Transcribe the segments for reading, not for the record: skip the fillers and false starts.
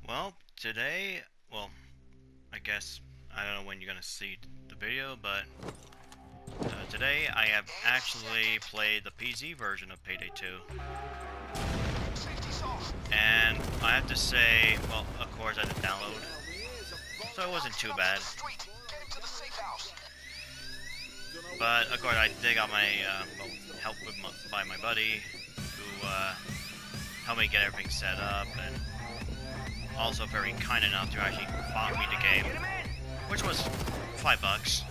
Well, today, well, I guess, I don't know when you're gonna see the video, but today I have actually played the PC version of Payday 2. And I have to say, well, of course I had to download, so it wasn't too bad. But, of course, I did got my help by my buddy, who helped me get everything set up, and also very kind enough to actually bought me the game, which was $5.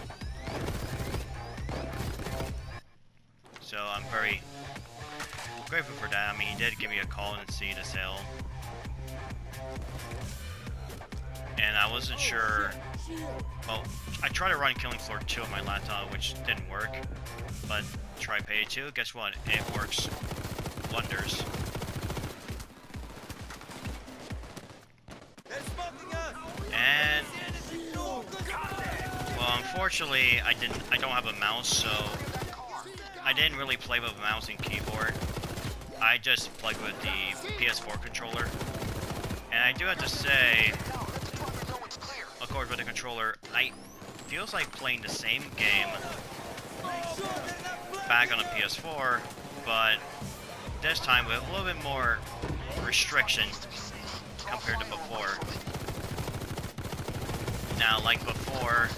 So I'm very grateful for that. I mean, he did give me a call and see the sale, and I wasn't sure. Well, I tried to run Killing Floor 2 on my laptop, which didn't work, but try Payday 2. Guess what? It works wonders. And well, unfortunately, I don't have a mouse, so I didn't really play with a mouse and keyboard. I just plugged with the PS4 controller, and I do have to say, of course, with the controller, it feels like playing the same game back on a PS4, but this time with a little bit more restriction compared to before. Now, like before,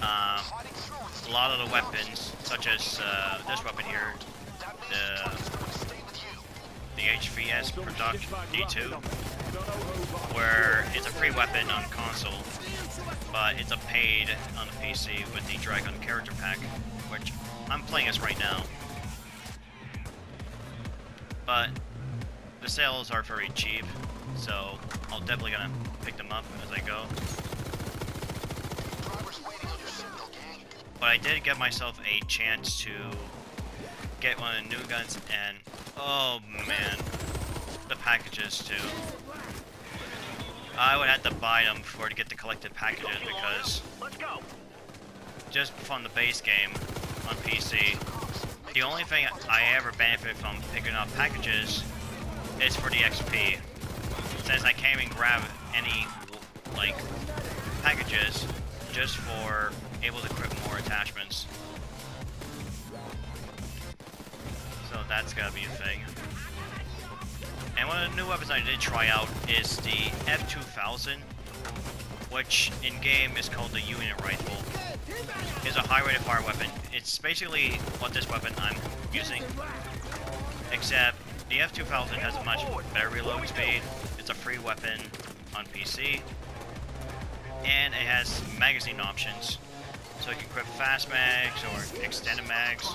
a lot of the weapons, such as this weapon here, the HVS Product D2, where it's a free weapon on console, but it's a paid on the PC with the Dragon Character Pack, which I'm playing as right now. But the sales are very cheap, so I'm definitely gonna pick them up as I go. But I did get myself a chance to get one of the new guns, and oh man, the packages too. I would have to buy them to get the collected packages, because just from the base game on PC, the only thing I ever benefit from picking up packages is for the XP. Since I can't even grab any like packages just for able to equip more attachments. So that's gotta be a thing. And one of the new weapons I did try out is the F2000, which in game is called the unit rifle. It's a high rate of fire weapon. It's basically what this weapon I'm using, except the F2000 has a much better reload speed. It's a free weapon on PC, and it has magazine options, so you can equip fast mags or extended mags.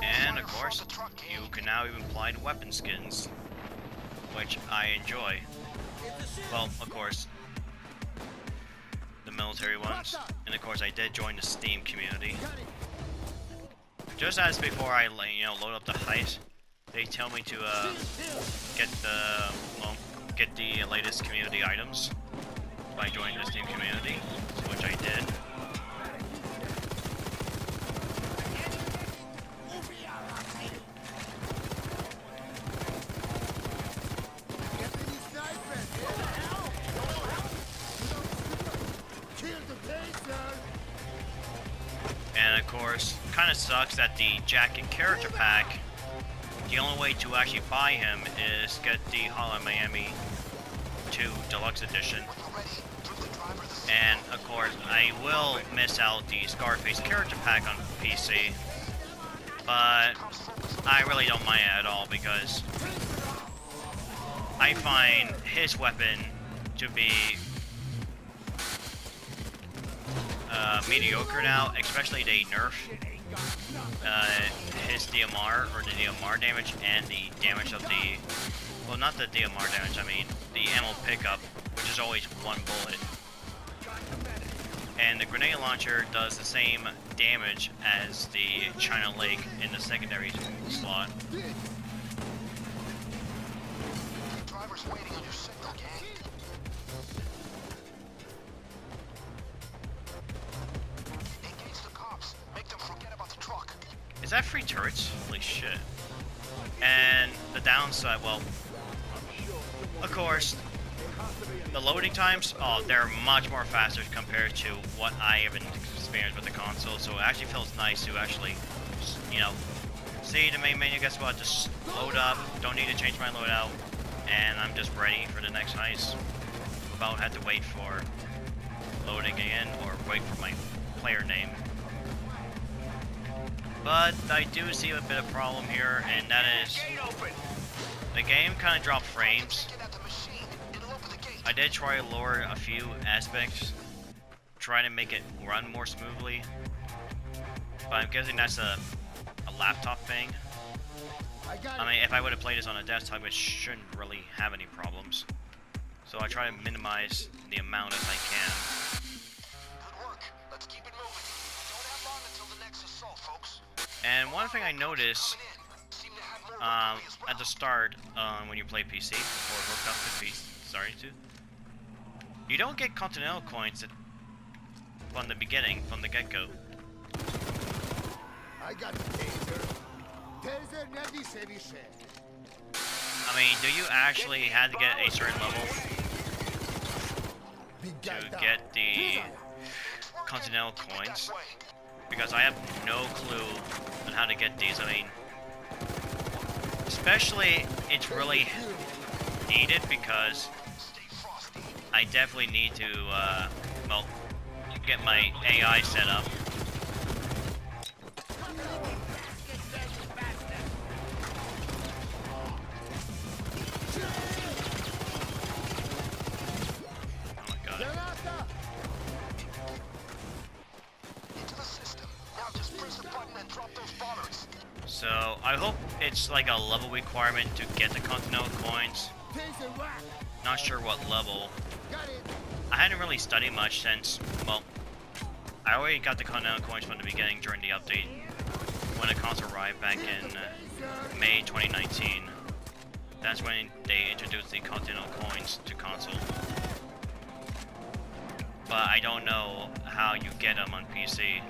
And of course, you can now even apply to weapon skins, which I enjoy. Well, of course, the military ones, and of course I did join the Steam community. Just as before I load up the heist, they tell me to get the latest community items by joining the Steam community, which I did. And of course, kind of sucks that the Jacket Character Pack, the only way to actually buy him is get the Hotline Miami 2 Deluxe Edition. And of course, I will miss out the Scarface Character Pack on PC, but I really don't mind it at all, because I find his weapon to be mediocre now, especially they nerf his DMR, or the DMR damage, and the damage of the, well, not the DMR damage, I mean the ammo pickup, which is always one bullet. And the grenade launcher does the same damage as the China Lake in the secondary slot. Driver's waiting on your signal, gang. Engage the cops. Make them forget about the truck. Is that free turrets? Holy shit. And the downside, well, of course, the loading times, oh, they're much more faster compared to what I have experienced with the console, so it actually feels nice to actually, you know, see the main menu, guess what, just load up, don't need to change my loadout, and I'm just ready for the next heist without having to wait for loading again or wait for my player name. But I do see a bit of problem here, and that is the game kind of dropped frames. I did try to lower a few aspects, trying to make it run more smoothly, but I'm guessing that's a laptop thing. I mean, if I would have played this on a desktop, it shouldn't really have any problems. So I try to minimize the amount if I can. Good work. Let's keep it moving. Don't have long until the next assault, folks. And one thing I noticed at the start when you play PC or hook up to PC, you don't get Continental coins from the beginning, from the get-go. I got the taser. I mean, do you actually have to get a certain level to get the Continental coins? Because I have no clue on how to get these. I mean, especially it's really needed because I definitely need to, well, get my AI set up. So, I hope it's like a level requirement to get the Continental coins. Not sure what level. I hadn't really studied much since, well, I already got the Continental coins from the beginning during the update when the console arrived back in May 2019. That's when they introduced the Continental coins to console. But I don't know how you get them on PC.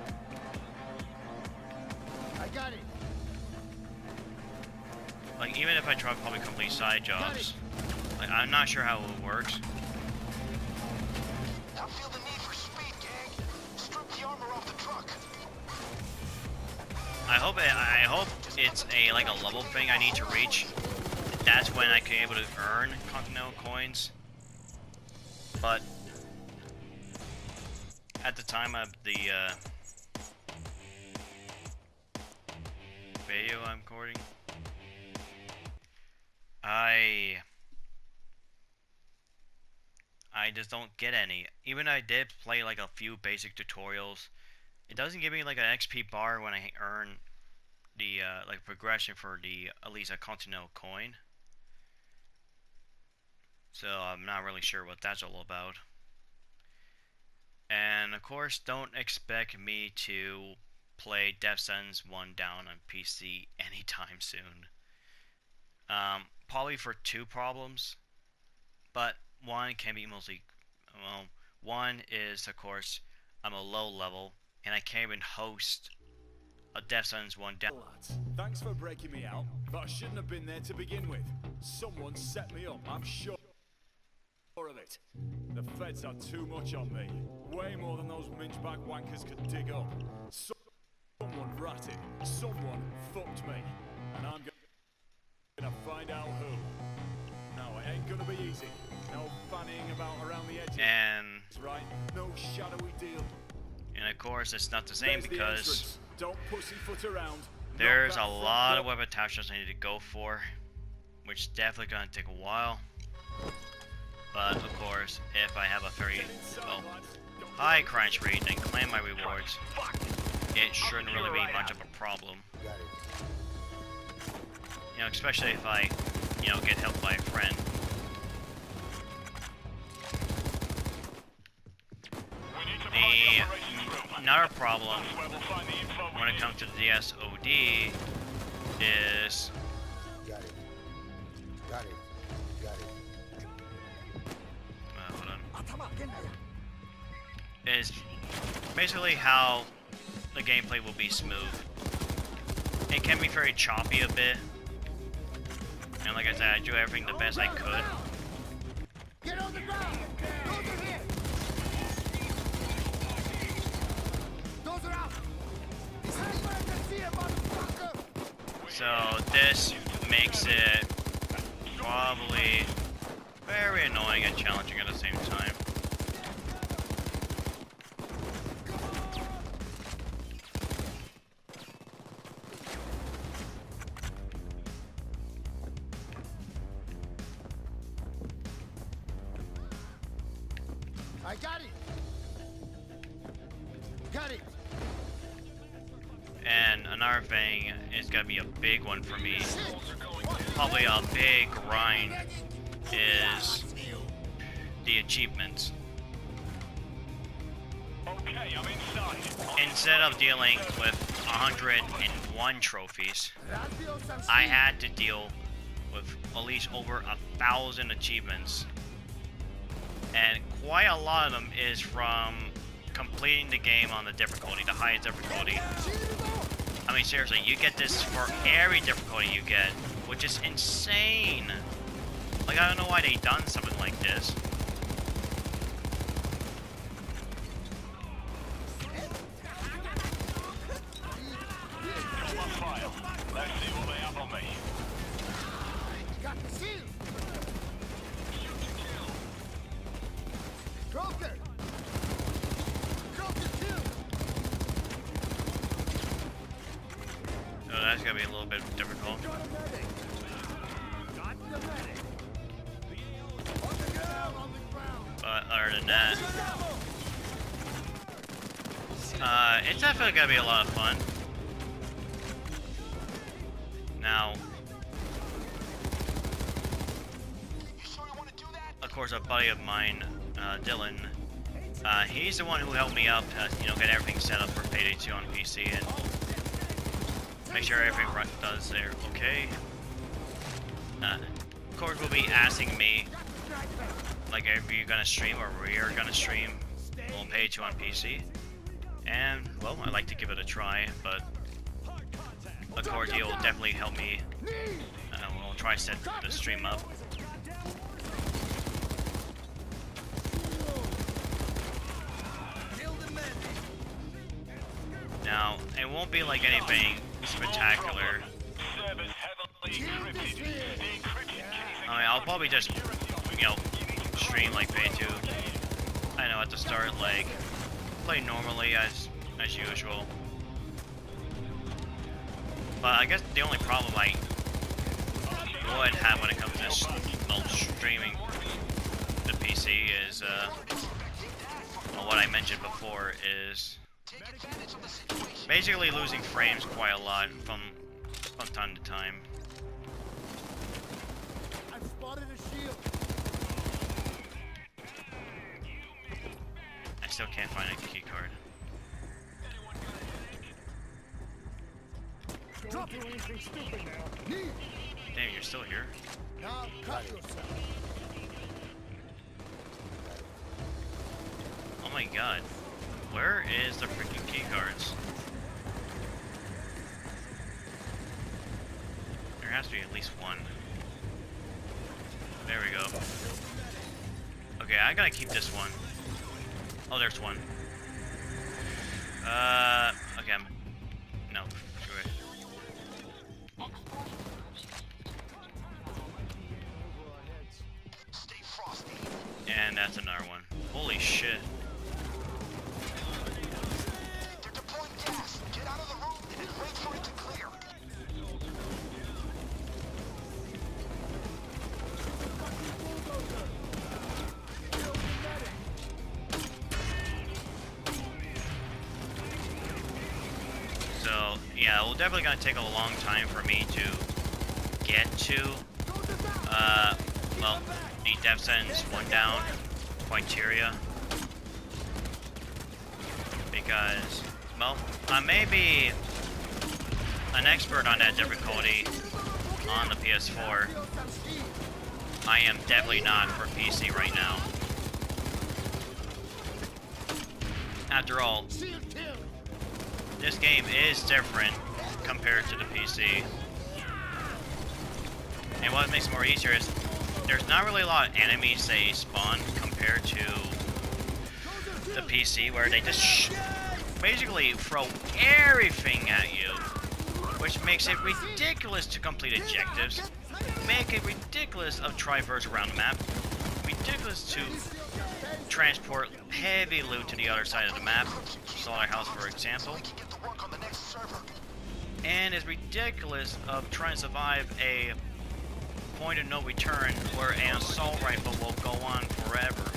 I got it. Like, even if I try to probably complete side jobs, like, I'm not sure how it works. I feel the need for speed, gang. Strip the armor off the truck. I hope it's like a level thing I need to reach. That's when I can be able to earn Continental coins. But at the time of the video I'm recording, I just don't get any. Even I did play like a few basic tutorials, it doesn't give me like an XP bar when I earn the like progression for the at least a Continental coin. So I'm not really sure what that's all about. And of course, don't expect me to play Death Sentence 1 down on PC anytime soon. Probably for two problems, but one can be mostly, well, one is of course I'm a low level and I can't even host a Death Sentence 1 down. Thanks for breaking me out, but I shouldn't have been there to begin with. Someone set me up, I'm sure of it. The feds are too much on me. Way more than those minge-back wankers could dig up. Someone ratted. Someone fucked me. And I'm gonna find out who. No, it ain't gonna be easy. No fanning about around the edges. And Right? No shadowy deal. And of course it's not the same because don't pussyfoot around. there's a lot of web attachments I need to go for, which definitely gonna take a while. But of course, if I have a very high crunch rate and claim my rewards, it shouldn't really be much of a problem. You know, especially if I, you know, get helped by a friend. Another problem when it comes to the SOD is is basically how the gameplay will be smooth. it can be very choppy a bit. And like I said, I do everything the best I could. Get on the ground! Those are hit! Those are out! So this makes it probably very annoying and challenging at the same time. I got it! Got it! And another thing is gonna be a big one for me. Probably a big grind is the achievements. Okay, I'm inside. Instead of dealing with 101 trophies, I had to deal with at least over 1,000 achievements. And quite a lot of them is from completing the game on the difficulty, the highest difficulty. I mean, seriously, you get this for every difficulty you get, which is insane. Like, I don't know why they done something like this. Got my file. Let's see what they have on me. Got the shield! Croker! Croker too! So that's gonna be a little bit difficult. Got the medic! On the ground, on the ground! But other than that, it's definitely gonna be a lot of fun. Now, You sure you want to do that? of course, a buddy of mine, Dylan, he's the one who helped me out, you know, get everything set up for Payday 2 on PC and make sure everything does there okay. Of course, will be asking me, like, if you're gonna stream or we're gonna stream on Payday 2 on PC. And, well, I like to give it a try, but of course, he'll definitely help me. We'll try to set the stream up. Now, it won't be like anything spectacular. Servers heavily encrypted. The encryption keys I mean, I'll probably just, you know, stream like Payday 2. I know at the start, like, play normally as usual. But I guess the only problem I would have when it comes to streaming the PC is, well, what I mentioned before is basically losing frames quite a lot from time to time. I've spotted a shield! I still can't find a key card. Don't do anything stupid now! Damn, you're still here? Now cut yourself! Oh my god. Where is the freaking key cards? There has to be at least one. There we go. Okay, I gotta keep this one. Oh, there's one. Okay, no, screw it. Stay frosty. And that's another one. Holy shit. They're deploying gas. Get out of the room and wait for it to clear. So, yeah, it's definitely gonna take a long time for me to get to, well, the death sentence 1 down criteria. Because, well, I may be an expert on that difficulty on the PS4. I am definitely not for PC right now. After all, Shield kill! this game is different compared to the PC. And what makes it more easier is there's not really a lot of enemies they spawn compared to the PC, where they just basically throw everything at you, which makes it ridiculous to complete objectives, make it ridiculous to traverse around the map, ridiculous to transport heavy loot to the other side of the map, Slaughterhouse for example, and it's ridiculous of trying to survive a point of no return where an assault rifle will go on forever.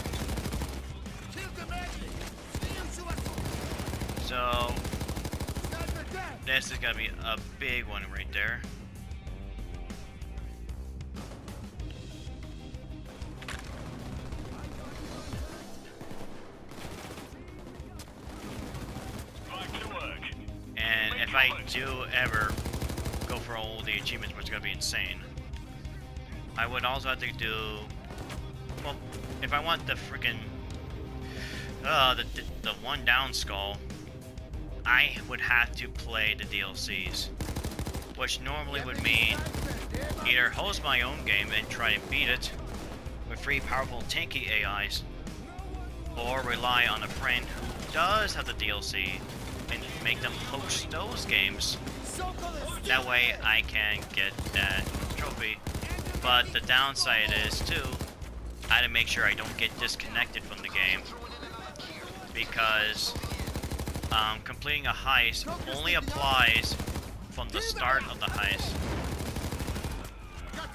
So this is gonna be a big one right there. And if I do ever go for all the achievements, which is gonna be insane, I would also have to do, well, if I want the freaking the one down skull, I would have to play the DLCs, which normally would mean either host my own game and try and beat it with free powerful tanky AIs, or rely on a friend who does have the DLC and make them host those games. That way I can get that trophy. But the downside is too, I had to make sure I don't get disconnected from the game, because completing a heist only applies from the start of the heist.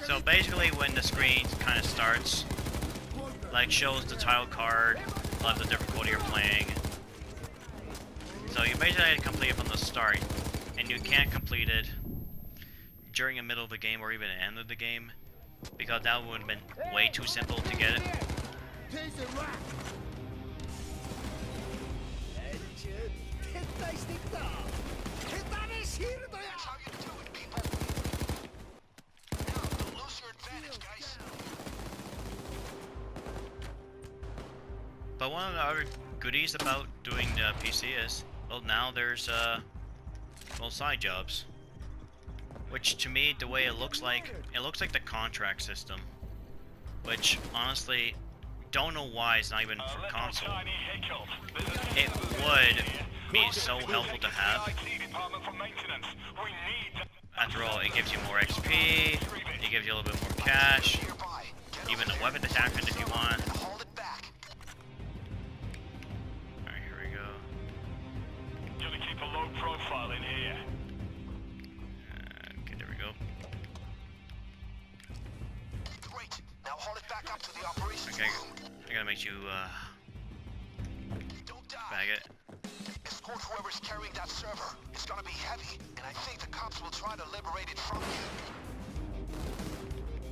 So basically when the screen kind of starts, like shows the title card of the difficulty you're playing. So you basically have to complete it from the start, and you can't complete it during the middle of the game or even the end of the game, because that would have been way too simple to get it. But one of the other goodies about doing the PC is, well, now there's well, side jobs, which to me, the way it looks like the contract system, which honestly don't know why it's not even for console. It would be so helpful to have. After all, it gives you more XP, it gives you a little bit more cash, even a weapon attachment if you want. Alright, here we go. Gonna keep a low profile in here. Okay, there we go. Great. Now haul it back up to the operations Okay, room. I gotta make you Don't die. bag it. Escort whoever's carrying that server. It's gonna be heavy, and I think the cops will try to liberate it from you.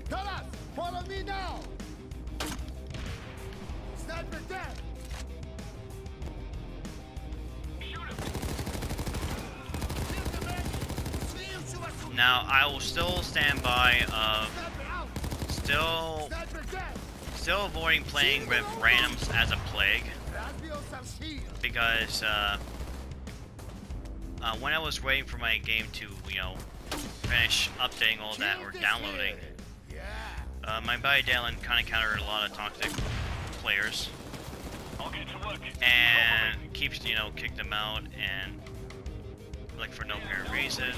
Taras, follow me now. Sniper dead. Now I will still stand by still avoiding playing with randoms as a plague, because when I was waiting for my game to, you know, finish updating all that or downloading, my buddy Dalen kind of encountered a lot of toxic players and keeps, you know, kicked them out, and like for no apparent reason,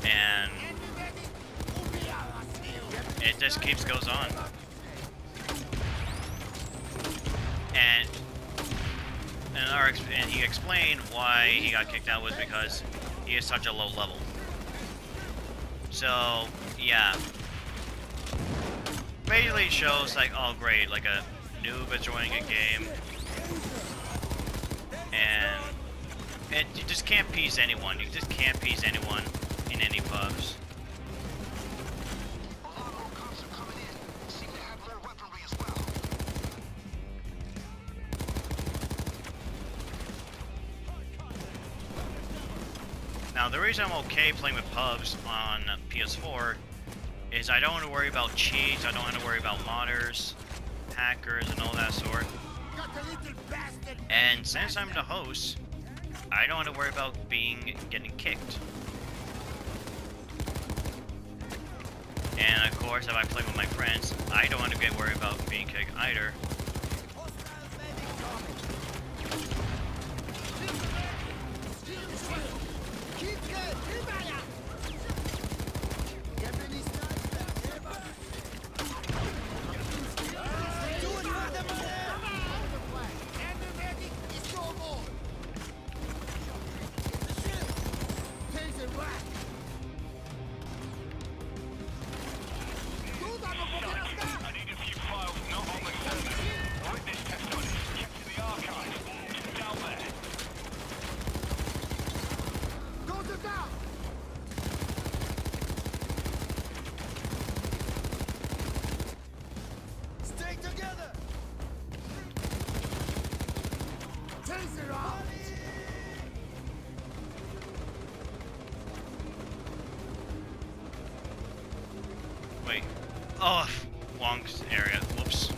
and it just goes on. And he explained why he got kicked out was because he is such a low level. So yeah, basically it shows like, oh great, like a noob is joining a game, and you just can't piece anyone. You just can't piece anyone in any pubs. Now, the reason I'm okay playing with pubs on PS4 is I don't want to worry about cheats, I don't have to worry about modders, hackers, and all that sort. And since I'm the host, I don't want to worry about getting kicked. And of course, if I play with my friends, I don't want to get worried about being kicked either. I need a few files not on the server. Witness testimony kept in the archive. It's down there. Go to down! Stay together! Taser off! Wait. Oh, long area. Whoops.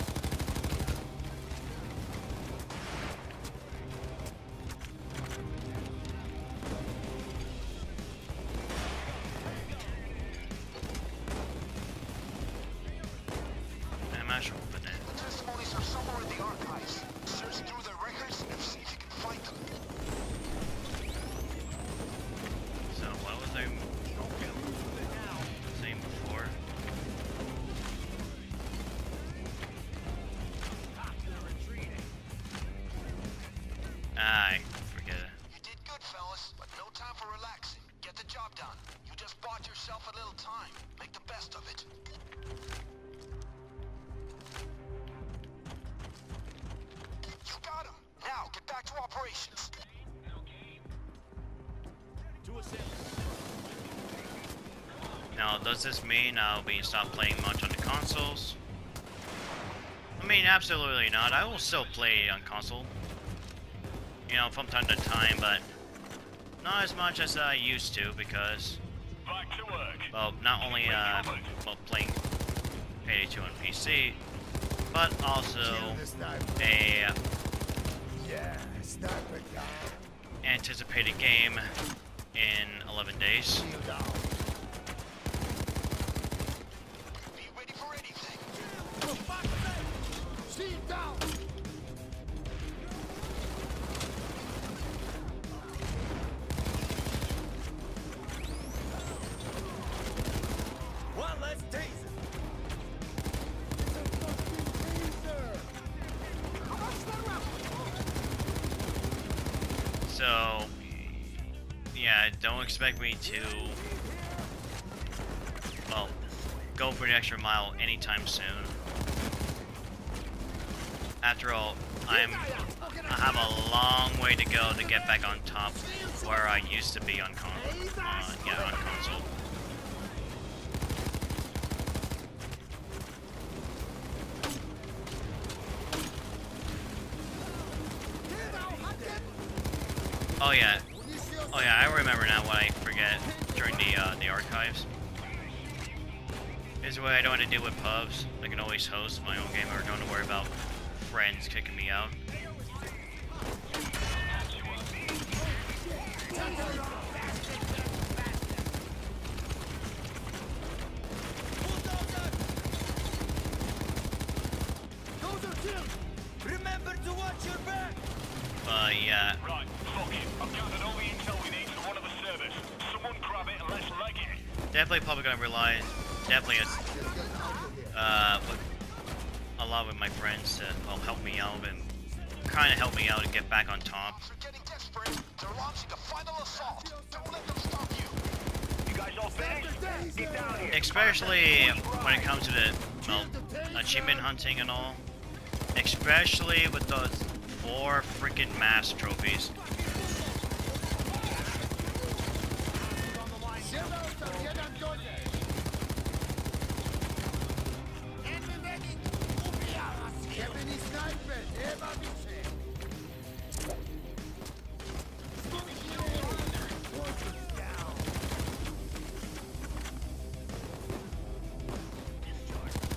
I'm not sure what that. The testimonies are somewhere in the archives. Search through the records and see if you can find them. So what was I saying before? I forget it. You did good, fellas, but no time for relaxing. Get the job done. You just bought yourself a little time. Make the best of it. You got him. Now get back to operations. Now, does this mean I'll be stop playing much on the consoles? I mean, absolutely not. I will still play on console. You know, from time to time, but not as much as I used to because, Back to work. well, not only well, playing Payday 2 on PC, but also a anticipated game in 11 days. Be ready for anything. Shield down! One less taser! So, yeah, don't expect me to, well, go for the extra mile anytime soon. After all, I have a long way to go to get back on top where I used to be on on console. Oh yeah, I remember now what I forget during the archives. Is what I don't want to do with pubs. I can always host my own game or don't have to worry about friends kicking me out. Remember to watch your back! But yeah, Right, fuck it. I've gathered all the intel we need from one of the servers. Someone grab it and let's leg it. definitely probably gonna rely, definitely with a lot with my friends to help me out and kind of help me out and get back on top. They're getting desperate. They're launching a final assault. Don't let them stop you. You guys all finished? Get down here. Especially when it comes to the achievement hunting and all. Especially with those 4 freaking mass trophies.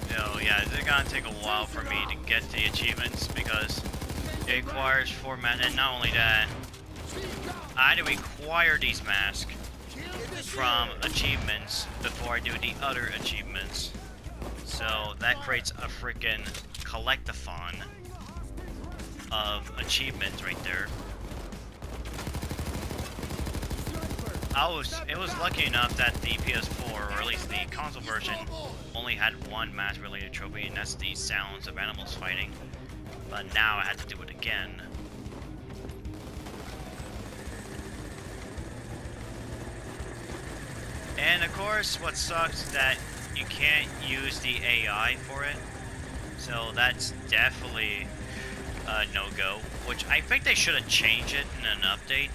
So yeah, it's gonna take a while for me to get the achievements because it requires 4 men, and not only that, I had to require these masks from achievements before I do the other achievements. So that creates a freaking collectathon of achievements right there. It was lucky enough that the PS4, or at least the console version, only had one mask-related trophy, and that's the sounds of animals fighting. But now I had to do it again. And of course, what sucks is that you can't use the AI for it. So that's definitely a no-go, which I think they should have changed it in an update.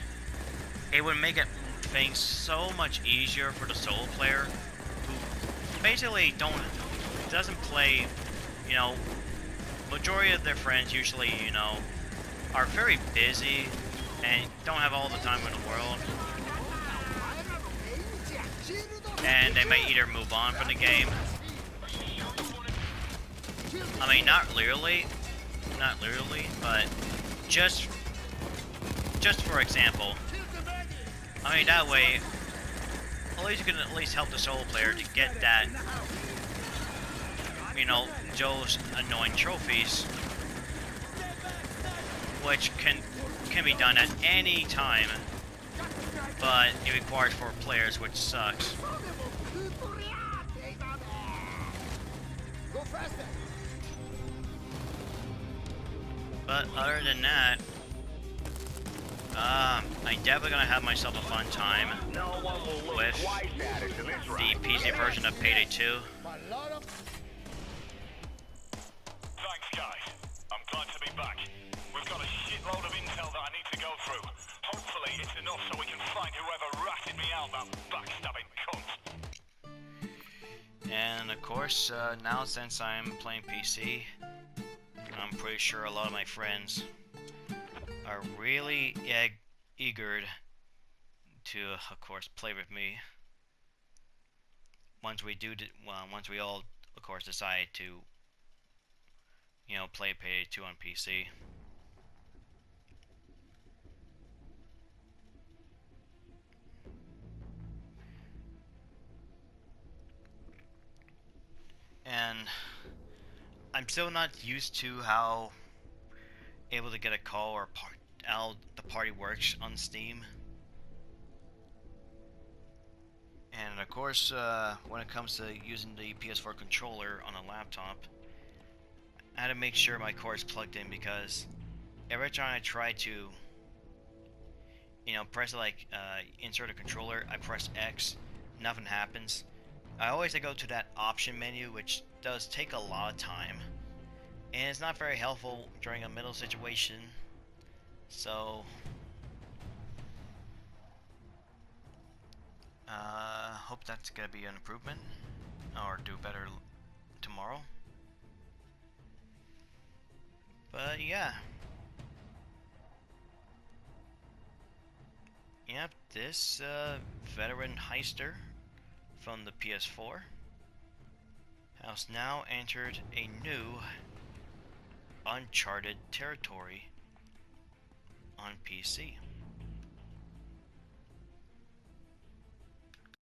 It would make it things so much easier for the solo player who basically doesn't play, you know, majority of their friends usually, you know, are very busy and don't have all the time in the world. And they may either move on from the game. I mean, not literally, but just for example, I mean, that way, at least you can at least help the solo player to get that, you know, Joe's annoying trophies, which can be done at any time, but it requires 4 players, which sucks. But other than that, I'm definitely gonna have myself a fun time with the PC version of Payday 2. Thanks, guys. I'm glad to be back. We've got a shitload of intel that I need to go through. Hopefully it's enough so we can find whoever ratted me out, that backstabbing cunt. And of course, now since I'm playing PC, I'm pretty sure a lot of my friends are really eager to, of course, play with me. Once we all, of course, decide to, you know, play Payday 2 on PC. And I'm still not used to how able to get a call or how the party works on Steam. And of course, when it comes to using the PS4 controller on a laptop, I had to make sure my cord is plugged in, because every time I try to, you know, press like insert a controller, I press X, nothing happens. I always go to that option menu, which does take a lot of time, and it's not very helpful during a middle situation. So hope that's gonna be an improvement, or do better tomorrow. But yeah. Yep, this veteran heister from the PS4 has now entered a new uncharted territory on PC.